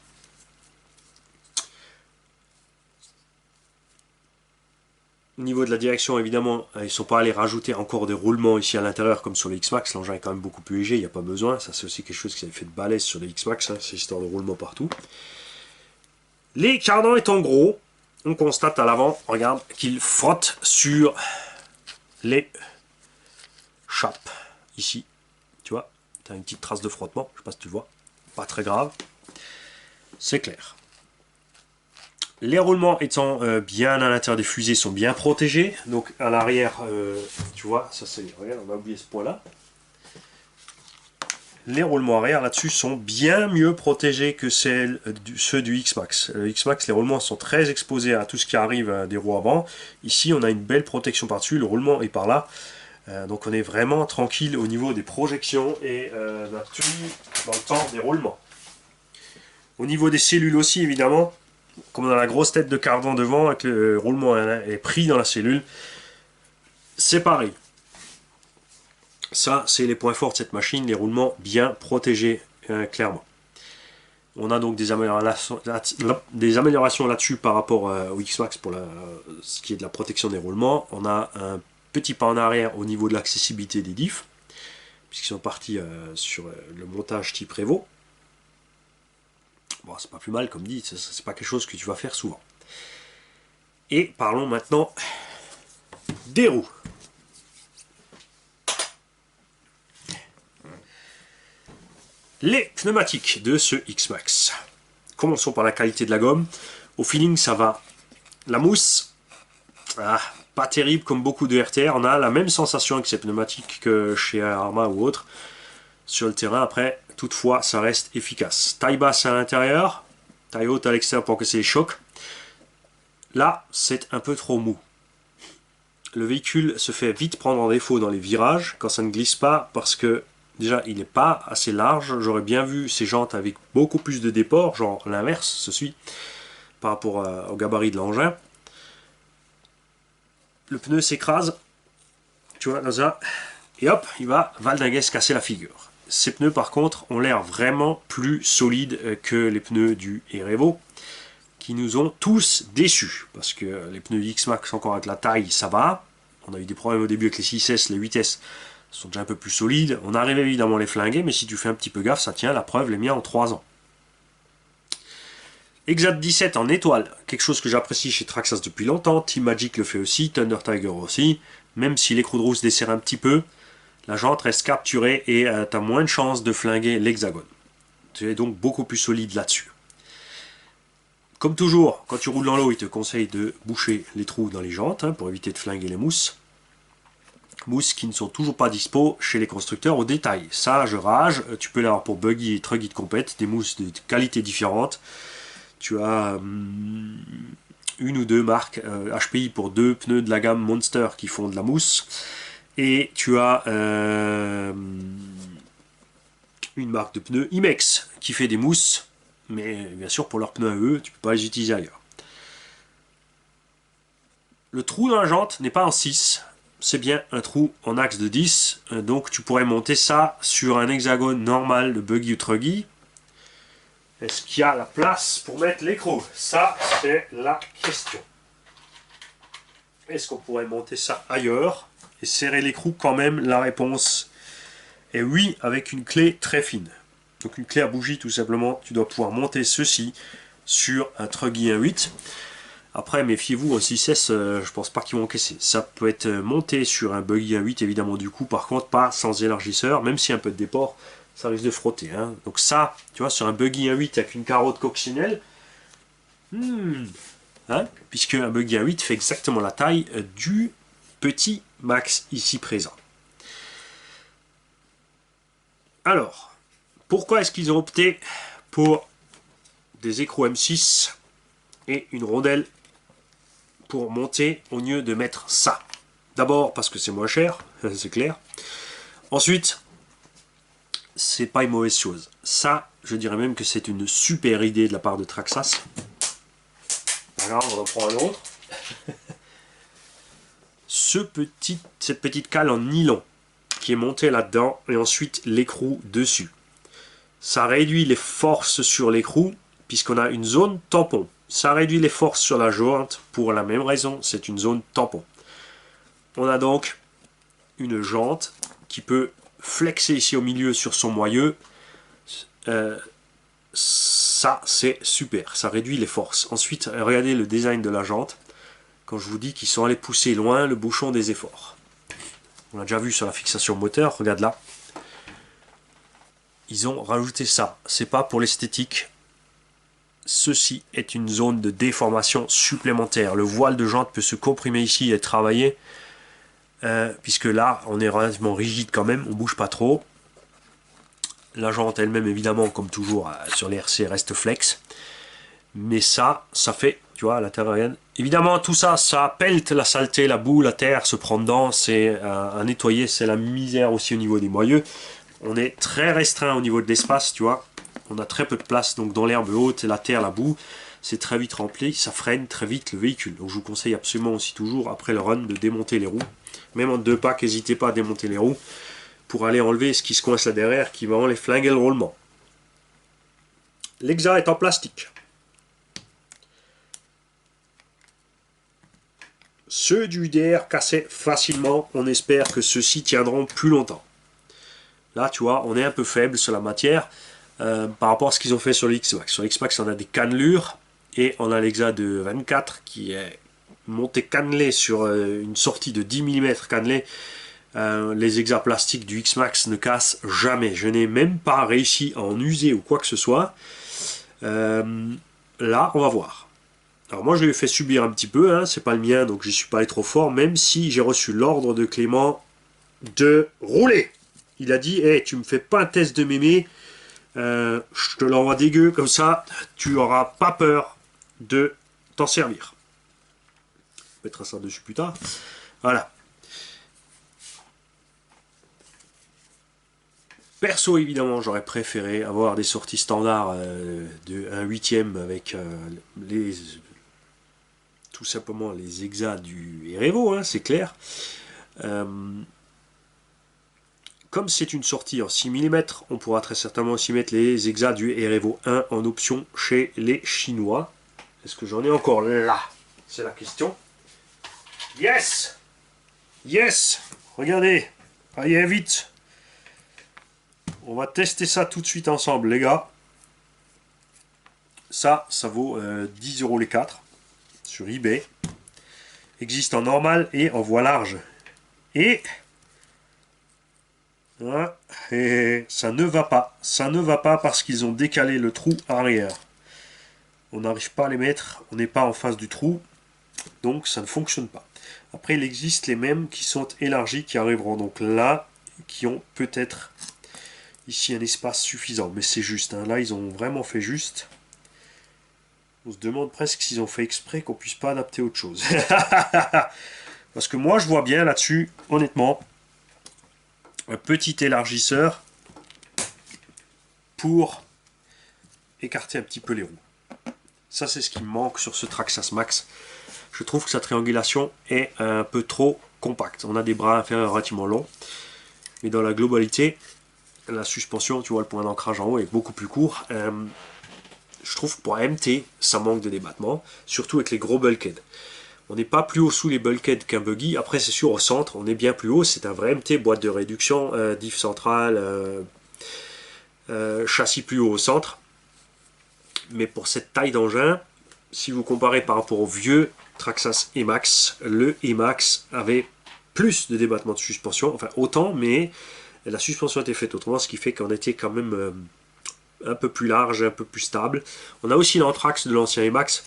niveau de la direction, évidemment, ils ne sont pas allés rajouter encore des roulements ici à l'intérieur comme sur les X-Max. L'engin est quand même beaucoup plus léger, il n'y a pas besoin. Ça, c'est aussi quelque chose qui avait fait de balèze sur les X-Max, hein, c'est histoire de roulement partout. Les cardans étant gros, on constate à l'avant, regarde, qu'ils frottent sur les chapes. Ici, tu vois, tu as une petite trace de frottement, je ne sais pas si tu le vois. Pas très grave, c'est clair. Les roulements étant bien à l'intérieur des fusées sont bien protégés. Donc à l'arrière, tu vois, ça c'est. Regarde, on va oublier ce point-là. Les roulements arrière là-dessus sont bien mieux protégés que ceux du X-Max. Le X-Max, les roulements sont très exposés à tout ce qui arrive des roues avant. Ici, on a une belle protection par-dessus. Le roulement est par là. Donc on est vraiment tranquille au niveau des projections et la tenue dans le temps des roulements. Au niveau des cellules aussi, évidemment. Comme on a la grosse tête de cardan devant et que le roulement est pris dans la cellule, c'est pareil. Ça, c'est les points forts de cette machine, les roulements bien protégés, clairement. On a donc des améliorations là-dessus par rapport au X-Max pour ce qui est de la protection des roulements. On a un petit pas en arrière au niveau de l'accessibilité des diffs, puisqu'ils sont partis sur le montage type Revo. Bon, c'est pas plus mal, comme dit, c'est pas quelque chose que tu vas faire souvent. Et parlons maintenant des roues. Les pneumatiques de ce X-Max. Commençons par la qualité de la gomme. Au feeling, ça va. La mousse, pas terrible comme beaucoup de RTR. On a la même sensation avec ces pneumatiques que chez Arma ou autre. Sur le terrain, après, toutefois, ça reste efficace. Taille basse à l'intérieur, taille haute à l'extérieur pour que c'est les chocs. Là, c'est un peu trop mou. Le véhicule se fait vite prendre en défaut dans les virages quand ça ne glisse pas parce que déjà il n'est pas assez large. J'aurais bien vu ces jantes avec beaucoup plus de déport, genre l'inverse, ceci, par rapport au gabarit de l'engin. Le pneu s'écrase, tu vois, dans ça, et hop, il va valdinguer se casser la figure. Ces pneus par contre ont l'air vraiment plus solides que les pneus du Revo, qui nous ont tous déçus, parce que les pneus X-Max encore avec la taille ça va, on a eu des problèmes au début avec les 6S, les 8S sont déjà un peu plus solides, on arrive évidemment à les flinguer, mais si tu fais un petit peu gaffe, ça tient, la preuve, les miens en 3 ans. Exat 17 en étoile, quelque chose que j'apprécie chez Traxxas depuis longtemps, Team Magic le fait aussi, Thunder Tiger aussi, même si l'écrou de roue se desserre un petit peu, la jante reste capturée et tu as moins de chances de flinguer l'hexagone. Tu es donc beaucoup plus solide là-dessus. Comme toujours, quand tu roules dans l'eau, il te conseille de boucher les trous dans les jantes pour éviter de flinguer les mousses. Mousses qui ne sont toujours pas dispo chez les constructeurs au détail. Ça, je rage. Tu peux l'avoir pour buggy et truggy de compète, des mousses de qualité différentes. Tu as une ou deux marques HPI pour 2 pneus de la gamme Monster qui font de la mousse. Et tu as une marque de pneus Imex qui fait des mousses. Mais bien sûr, pour leurs pneus à eux, tu ne peux pas les utiliser ailleurs. Le trou dans la jante n'est pas en 6, c'est bien un trou en axe de 10. Donc tu pourrais monter ça sur un hexagone normal de buggy ou truggy. Est-ce qu'il y a la place pour mettre l'écrou? Ça, c'est la question. Est-ce qu'on pourrait monter ça ailleurs et serrer l'écrou quand même? La réponse est oui, avec une clé très fine. Donc une clé à bougie tout simplement, tu dois pouvoir monter ceci sur un truggy 1.8. Après méfiez-vous, en 6S, je pense pas qu'ils vont encaisser. Ça peut être monté sur un buggy 1.8 évidemment du coup, par contre pas sans élargisseur, même s'il y a un peu de déport, ça risque de frotter. Hein. Donc ça, tu vois, sur un buggy 1.8 avec une carotte coccinelle, puisque un buggy 1.8 fait exactement la taille du petit Max ici présent. Alors, pourquoi est-ce qu'ils ont opté pour des écrous M6 et une rondelle pour monter au lieu de mettre ça? D'abord parce que c'est moins cher, c'est clair. Ensuite, c'est pas une mauvaise chose. Ça, je dirais même que c'est une super idée de la part de Traxxas. Alors, on en prend un autre. Cette petite cale en nylon qui est montée là-dedans et ensuite l'écrou dessus. Ça réduit les forces sur l'écrou puisqu'on a une zone tampon. Ça réduit les forces sur la jante pour la même raison, c'est une zone tampon. on a donc une jante qui peut flexer ici au milieu sur son moyeu. Ça, c'est super. Ça réduit les forces. Ensuite, regardez le design de la jante. Quand je vous dis qu'ils sont allés pousser loin le bouchon des efforts. On l'a déjà vu sur la fixation moteur. Regarde là. Ils ont rajouté ça. C'est pas pour l'esthétique. Ceci est une zone de déformation supplémentaire. Le voile de jante peut se comprimer ici et travailler. Puisque là, on est relativement rigide quand même. On bouge pas trop. La jante elle-même, évidemment, comme toujours sur les RC, reste flex. Mais ça fait, tu vois, à l'intérieur. Évidemment, tout ça, ça pelte la saleté, la boue, la terre se prend dedans. C'est à nettoyer, c'est la misère aussi au niveau des moyeux. On est très restreint au niveau de l'espace, tu vois. On a très peu de place, donc dans l'herbe haute, la terre, la boue, c'est très vite rempli. Ça freine très vite le véhicule. Donc je vous conseille absolument aussi toujours, après le run, de démonter les roues. Même en 2 packs, n'hésitez pas à démonter les roues pour aller enlever ce qui se coince là derrière, qui va les flinguer le roulement. L'Exa est en plastique. Ceux du UDR cassaient facilement. On espère que ceux-ci tiendront plus longtemps. Là, tu vois, on est un peu faible sur la matière par rapport à ce qu'ils ont fait sur le X-Max. Sur le X-Max, on a des cannelures et on a l'Exa de 24 qui est monté cannelé sur une sortie de 10 mm cannelé. Les Exa plastiques du X-Max ne cassent jamais. Je n'ai même pas réussi à en user ou quoi que ce soit. Là, on va voir. Alors moi, je lui ai fait subir un petit peu, hein, c'est pas le mien, donc j'y suis pas allé trop fort, même si j'ai reçu l'ordre de Clément de rouler. Il a dit, hey, tu me fais pas un test de mémé, je te l'envoie dégueu, comme ça, tu auras pas peur de t'en servir. On mettra ça dessus plus tard. Voilà. Perso, évidemment, j'aurais préféré avoir des sorties standards de 1/8 avec tout simplement les Exa du Erevo, hein, c'est clair. Comme c'est une sortie en 6 mm, on pourra très certainement aussi mettre les Exa du Erevo 1 en option chez les Chinois. Est-ce que j'en ai encore là? C'est la question. Yes! Yes! Regardez! Allez, vite! On va tester ça tout de suite ensemble, les gars. Ça vaut 10 € les 4 sur eBay. Existe en normal et en voie large. Et ça ne va pas. Ça ne va pas parce qu'ils ont décalé le trou arrière. On n'arrive pas à les mettre. On n'est pas en face du trou. Donc ça ne fonctionne pas. Après, il existe les mêmes qui sont élargis, qui arriveront donc là, qui ont peut-être ici un espace suffisant. Mais c'est juste. Hein. Là, ils ont vraiment fait juste. On se demande presque s'ils ont fait exprès qu'on puisse pas adapter autre chose. Parce que moi, je vois bien là-dessus, honnêtement, un petit élargisseur pour écarter un petit peu les roues. Ça, c'est ce qui me manque sur ce Traxxas Max. Je trouve que sa triangulation est un peu trop compacte. On a des bras inférieurs relativement longs, mais dans la globalité, la suspension, tu vois, le point d'ancrage en haut est beaucoup plus court. Je trouve que pour un MT, ça manque de débattement, surtout avec les gros bulkheads. On n'est pas plus haut sous les bulkheads qu'un buggy. Après, c'est sûr, au centre, on est bien plus haut. C'est un vrai MT, boîte de réduction, diff centrale, châssis plus haut au centre. Mais pour cette taille d'engin, si vous comparez par rapport au vieux Traxxas Emax, le Emax avait plus de débattement de suspension, enfin autant, mais la suspension était faite autrement, ce qui fait qu'on était quand même un peu plus large, un peu plus stable. On a aussi l'Anthrax de l'ancien Emax,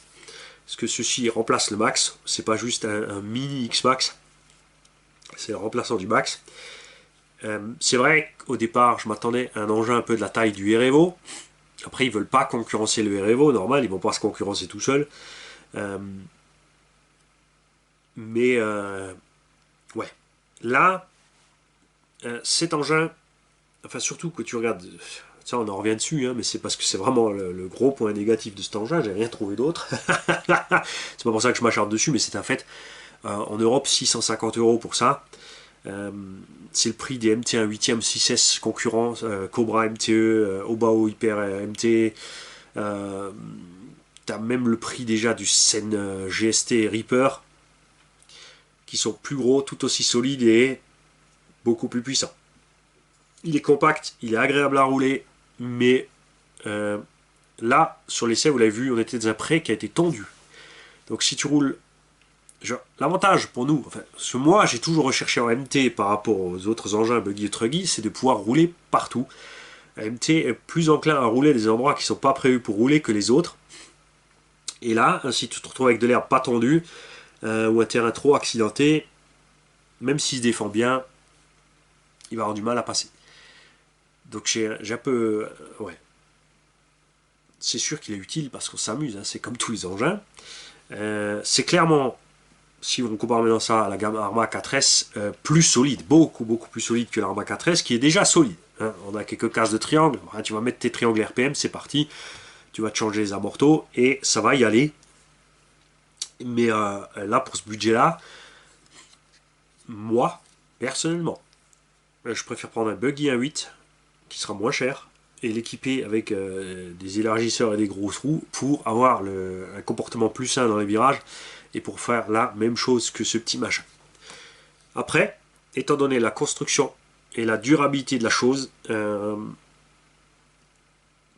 parce que ceci remplace le Max, c'est pas juste un mini X-Max, c'est le remplaçant du Max. C'est vrai qu'au départ, je m'attendais à un engin un peu de la taille du Erevo. Après, ils veulent pas concurrencer le Erevo, normal, ils vont pas se concurrencer tout seuls. Ouais. Là, cet engin, enfin surtout que tu regardes, ça on en revient dessus, hein, mais c'est parce que c'est vraiment le gros point négatif de cet engin, j'ai rien trouvé d'autre. C'est pas pour ça que je m'acharne dessus, mais c'est un fait. En Europe, 650 € pour ça. C'est le prix des MT1 8e 6S concurrents, Cobra MTE, Obao Hyper MT. T'as même le prix déjà du Sen GST Reaper. qui sont plus gros, tout aussi solides et beaucoup plus puissants. Il est compact, il est agréable à rouler, mais là, sur l'essai, vous l'avez vu, on était dans un pré qui a été tondu. Donc si tu roules... L'avantage pour nous, enfin, ce que moi j'ai toujours recherché en MT par rapport aux autres engins buggy et truggy, c'est de pouvoir rouler partout. La MT est plus enclin à rouler des endroits qui ne sont pas prévus pour rouler que les autres. Et là, si tu te retrouves avec de l'herbe pas tendue, ou un terrain trop accidenté, même s'il se défend bien, il va avoir du mal à passer. Donc j'ai un peu... ouais. C'est sûr qu'il est utile parce qu'on s'amuse, hein, c'est comme tous les engins. C'est clairement, si on compare maintenant ça à la gamme Arma 4S, plus solide, beaucoup plus solide que l'Arma 4S, qui est déjà solide. Hein. On a quelques cases de triangles, tu vas mettre tes triangles RPM, c'est parti. Tu vas te changer les amortos et ça va y aller. Mais là, pour ce budget-là, moi, personnellement, je préfère prendre un buggy 1.8 qui sera moins cher et l'équiper avec des élargisseurs et des grosses roues pour avoir un comportement plus sain dans les virages et pour faire la même chose que ce petit machin. Après, étant donné la construction et la durabilité de la chose,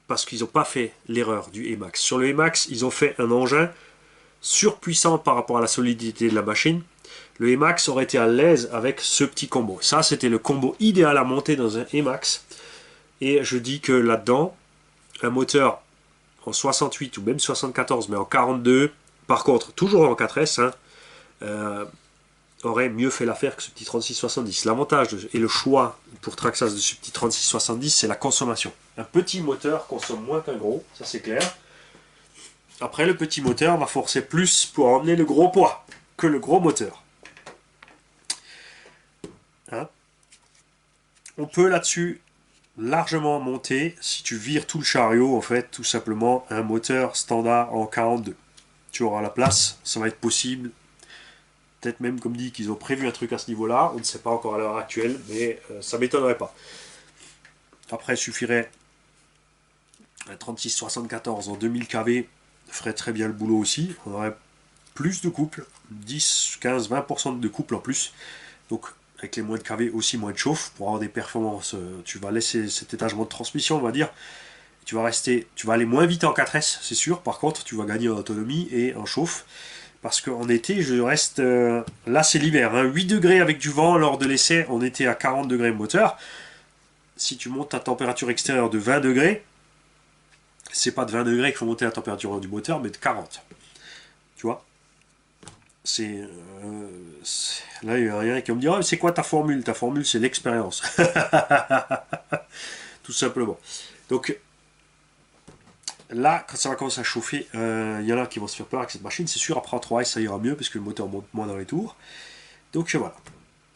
parce qu'ils n'ont pas fait l'erreur du Emax. Sur le Emax, ils ont fait un engin surpuissant par rapport à la solidité de la machine. Le Emax aurait été à l'aise avec ce petit combo. Ça, c'était le combo idéal à monter dans un Emax. Et je dis que là-dedans, un moteur en 68 ou même 74, mais en 42, par contre, toujours en 4S, hein, aurait mieux fait l'affaire que ce petit 3670. L'avantage et le choix pour Traxxas de ce petit 3670, c'est la consommation. Un petit moteur consomme moins qu'un gros, ça c'est clair. Après, le petit moteur va forcer plus pour emmener le gros poids que le gros moteur. Hein? On peut là-dessus largement monter, si tu vires tout le chariot, en fait, tout simplement un moteur standard en 42. Tu auras la place, ça va être possible. Peut-être même, comme dit, qu'ils ont prévu un truc à ce niveau-là. On ne sait pas encore à l'heure actuelle, mais ça ne m'étonnerait pas. Après, il suffirait un 3674 en 2000 kV, ferait très bien le boulot aussi. On aurait plus de couple, 10, 15, 20% de couple en plus. Donc, avec les moins de kV, aussi moins de chauffe. Pour avoir des performances, tu vas laisser cet étagement de transmission, on va dire. Tu vas aller moins vite en 4S, c'est sûr. Par contre, tu vas gagner en autonomie et en chauffe. Parce qu'en été, je reste... là, c'est l'hiver. Hein, 8 degrés avec du vent lors de l'essai. On était à 40 degrés moteur. Si tu montes ta température extérieure de 20 degrés, c'est pas de 20 degrés qu'il faut monter la température du moteur, mais de 40. Tu vois, là, il y a rien qui va me dire, oh, c'est quoi ta formule? Ta formule, c'est l'expérience. Tout simplement. Donc, là, quand ça va commencer à chauffer, il y en a qui vont se faire peur avec cette machine. C'est sûr, après en 3S, ça ira mieux, parce que le moteur monte moins dans les tours. Donc, voilà.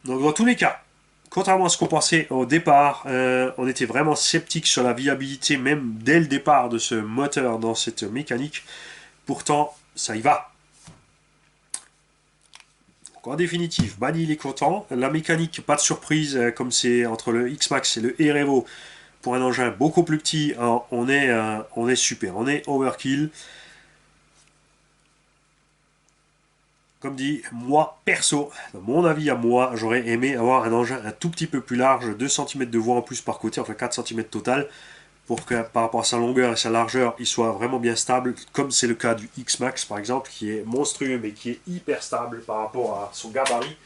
Donc, dans tous les cas, contrairement à ce qu'on pensait au départ, on était vraiment sceptique sur la viabilité, même dès le départ, de ce moteur dans cette mécanique. Pourtant, ça y va. Donc, en définitive, Bani il est content. La mécanique, pas de surprise, comme c'est entre le X-Max et le E-Revo. Pour un engin beaucoup plus petit, on est super, on est overkill. Comme dit, moi, perso, dans mon avis à moi, j'aurais aimé avoir un engin un tout petit peu plus large, 2 cm de voie en plus par côté, enfin 4 cm total, pour que par rapport à sa longueur et sa largeur, il soit vraiment bien stable, comme c'est le cas du X-Max par exemple, qui est monstrueux mais qui est hyper stable par rapport à son gabarit.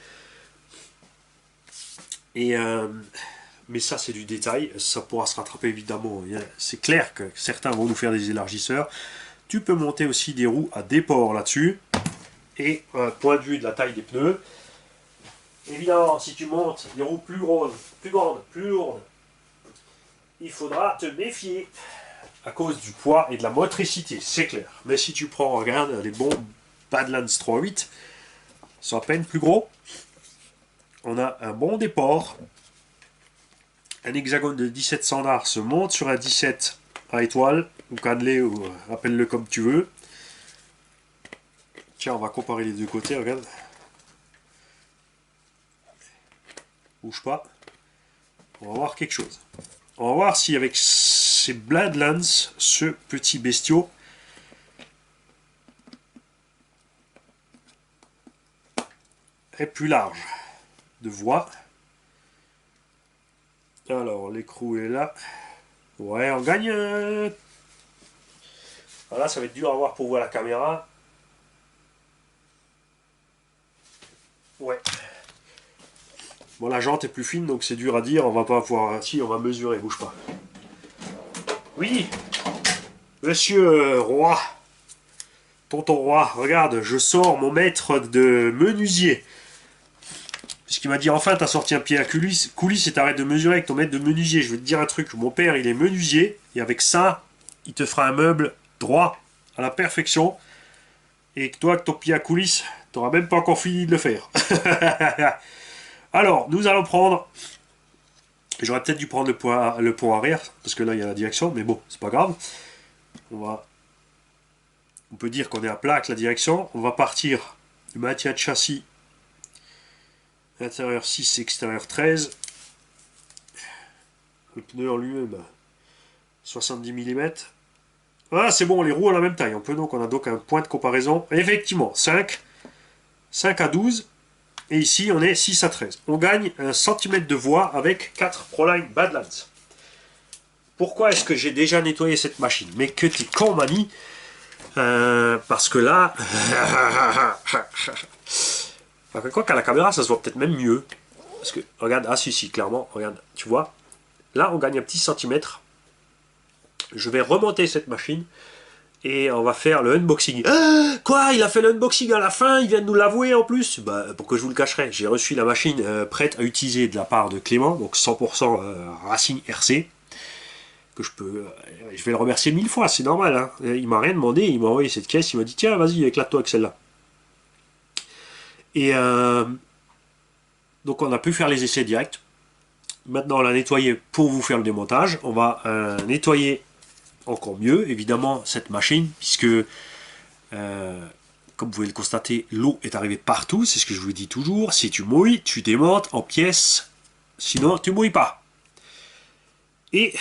Et... mais ça, c'est du détail. Ça pourra se rattraper, évidemment. C'est clair que certains vont nous faire des élargisseurs. Tu peux monter aussi des roues à déport là-dessus. Et point de vue de la taille des pneus. Évidemment, si tu montes des roues plus grandes, plus lourdes, il faudra te méfier à cause du poids et de la motricité. C'est clair. Mais si tu prends, regarde, les bons Badlands 3.8, sont à peine plus gros. On a un bon déport. Un hexagone de 17 standard se monte sur un 17 à étoile, ou cannelé, ou appelle-le comme tu veux. Tiens, on va comparer les deux côtés, regarde. Bouge pas. On va voir quelque chose. On va voir si avec ces Badlands, ce petit bestiau, est plus large de voie. Alors, l'écrou est là. Ouais, on gagne. Voilà, ça va être dur à voir pour voir la caméra. Ouais. Bon, la jante est plus fine, donc c'est dur à dire. On va pas pouvoir... Si, on va mesurer, bouge pas. Oui, monsieur Roi. Tonton Roi, regarde, je sors mon maître de menuisier. Puisqu'il m'a dit, enfin, t'as sorti un pied à coulisse et t'arrêtes de mesurer avec ton maître de menuisier. Je vais te dire un truc, mon père, il est menuisier, et avec ça, il te fera un meuble droit, à la perfection, et que toi, avec ton pied à coulisse, t'auras même pas encore fini de le faire. Alors, nous allons prendre... J'aurais peut-être dû prendre le pont arrière, parce que là, il y a la direction, mais bon, c'est pas grave. On peut dire qu'on est à plat avec la direction. On va partir du maintien de châssis. Intérieur 6, extérieur 13. Le pneu en lui-même, 70 mm. Ah, c'est bon, les roues ont la même taille. On a donc un point de comparaison. Et effectivement, 5 à 12. Et ici, on est 6 à 13. On gagne 1 cm de voie avec 4 Proline Badlands. Pourquoi est-ce que j'ai déjà nettoyé cette machine? Mais que t'es con, Mani. Parce que là... Quoi qu'à la caméra, ça se voit peut-être même mieux. Parce que, regarde, ah si, clairement, regarde, tu vois. Là, on gagne un petit centimètre. Je vais remonter cette machine. Et on va faire le unboxing. Quoi? Il a fait le unboxing à la fin? Il vient de nous l'avouer en plus? Bah, pourquoi je vous le cacherai? J'ai reçu la machine prête à utiliser de la part de Clément. Donc 100% Racing RC. Que je vais le remercier 1000 fois, c'est normal. Hein. Il m'a rien demandé, il m'a envoyé cette caisse, il m'a dit tiens, vas-y, éclate-toi avec celle-là. Et donc on a pu faire les essais directs. Maintenant, on l'a nettoyé pour vous faire le démontage. On va nettoyer encore mieux, évidemment, cette machine, puisque, comme vous pouvez le constater, l'eau est arrivée partout. C'est ce que je vous dis toujours. Si tu mouilles, tu démontes en pièces. Sinon, tu mouilles pas. Et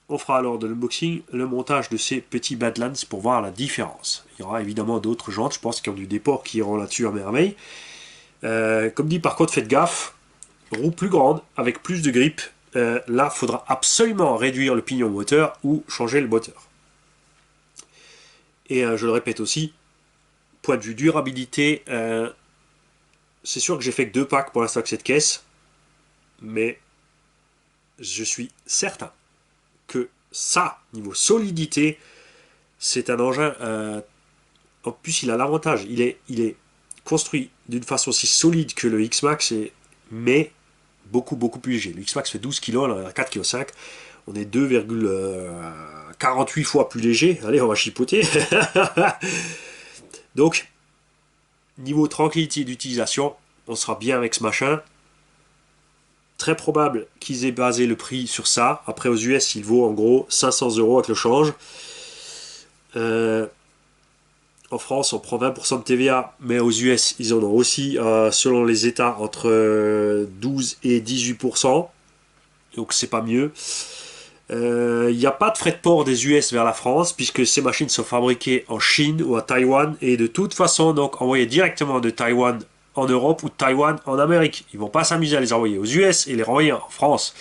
on fera alors de l'unboxing, le montage de ces petits Badlands pour voir la différence. Il y aura évidemment d'autres jantes, je pense, qui ont du déport qui iront là-dessus à merveille. Comme dit, par contre, faites gaffe. Roue plus grande, avec plus de grip. Là, il faudra absolument réduire le pignon moteur ou changer le moteur. Et je le répète aussi, point de vue durabilité, c'est sûr que j'ai fait que 2 packs pour l'instant avec cette caisse. Mais je suis certain que ça, niveau solidité, c'est un engin. En plus, il a l'avantage, il est construit d'une façon aussi solide que le X-Max, mais beaucoup plus léger. Le X-Max fait 12 kg, on a 4,5 kg. On est 2,48 fois plus léger. Allez, on va chipoter. Donc, niveau tranquillité d'utilisation, on sera bien avec ce machin. Très probable qu'ils aient basé le prix sur ça. Après, aux US, il vaut en gros 500 € avec le change. En France, on prend 20% de TVA, mais aux US, ils en ont aussi, selon les États, entre 12 et 18%. Donc, c'est pas mieux. Il n'y a pas de frais de port des US vers la France, puisque ces machines sont fabriquées en Chine ou à Taïwan, et de toute façon, donc, envoyées directement de Taïwan en Europe ou de Taïwan en Amérique. Ils ne vont pas s'amuser à les envoyer aux US et les renvoyer en France.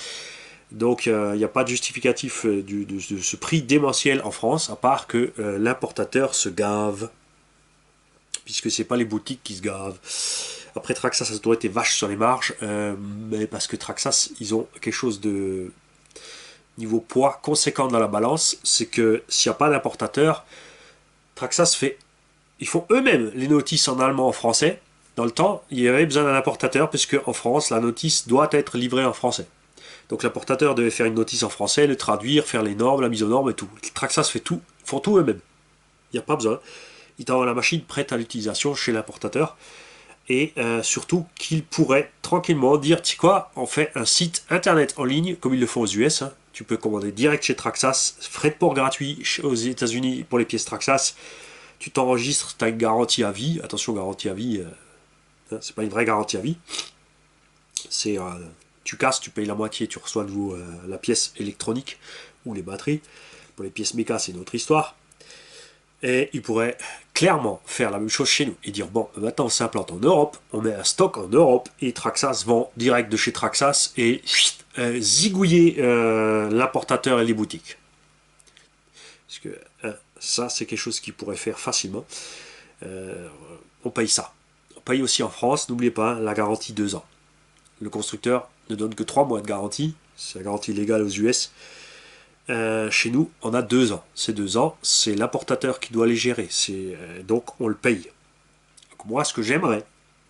Donc il n'y a pas de justificatif de ce prix démentiel en France, à part que l'importateur se gave. Puisque c'est pas les boutiques qui se gavent. Après Traxxas, ça a toujours été vache sur les marges, mais parce que Traxxas, ils ont quelque chose de niveau poids conséquent dans la balance, c'est que s'il n'y a pas d'importateur, Traxxas ils font eux-mêmes les notices en allemand, en français. Dans le temps, il y avait besoin d'un importateur, puisque en France, la notice doit être livrée en français. Donc l'importateur devait faire une notice en français, le traduire, faire les normes, la mise aux normes et tout. Traxxas font tout eux-mêmes. Il n'y a pas besoin. Ils t'envoient la machine prête à l'utilisation chez l'importateur. Et surtout qu'ils pourraient tranquillement dire, tu sais quoi, on fait un site internet en ligne, comme ils le font aux US. Hein. Tu peux commander direct chez Traxxas, frais de port gratuit aux États-Unis pour les pièces Traxxas. Tu t'enregistres, tu as une garantie à vie. Attention, garantie à vie, c'est pas une vraie garantie à vie. C'est tu casses, tu payes la moitié, tu reçois de nouveau la pièce électronique ou les batteries. Pour les pièces méca, c'est une autre histoire. Et ils pourraient clairement faire la même chose chez nous et dire bon, maintenant on s'implante en Europe, on met un stock en Europe et Traxas vend direct de chez Traxas et zigouiller l'importateur et les boutiques. Parce que ça, c'est quelque chose qu'ils pourraient faire facilement. On paye ça. On paye aussi en France, n'oubliez pas, la garantie 2 ans. Le constructeur ne donne que 3 mois de garantie, c'est la garantie légale aux US. Chez nous, on a 2 ans. Ces 2 ans, c'est l'importateur qui doit les gérer. Donc, on le paye. Donc, moi, ce que j'aimerais,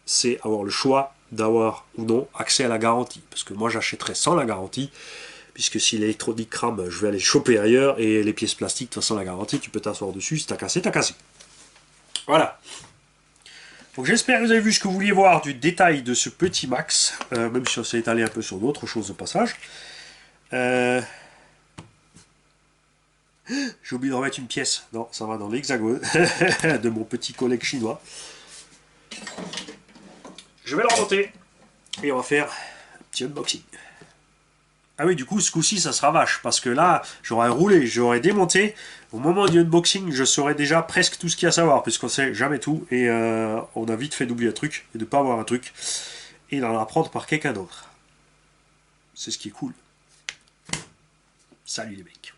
c'est avoir le choix d'avoir ou non accès à la garantie. Parce que moi, j'achèterais sans la garantie. Puisque si l'électronique crame, je vais aller choper ailleurs. Et les pièces plastiques, de toute façon, la garantie, tu peux t'asseoir dessus. Si t'as cassé, t'as cassé. Voilà. Donc j'espère que vous avez vu ce que vous vouliez voir du détail de ce petit Max. Même si on s'est étalé un peu sur d'autres choses au passage. J'ai oublié de remettre une pièce. Non, ça va dans l'hexagone de mon petit collègue chinois. Je vais le remonter. Et on va faire un petit unboxing. Ah oui, du coup, ce coup-ci, ça sera vache. Parce que là, j'aurais roulé, j'aurais démonté. Au moment du unboxing, je saurais déjà presque tout ce qu'il y a à savoir. Puisqu'on sait jamais tout. Et on a vite fait d'oublier un truc. Et de ne pas avoir un truc. Et d'en apprendre par quelqu'un d'autre. C'est ce qui est cool. Salut les mecs.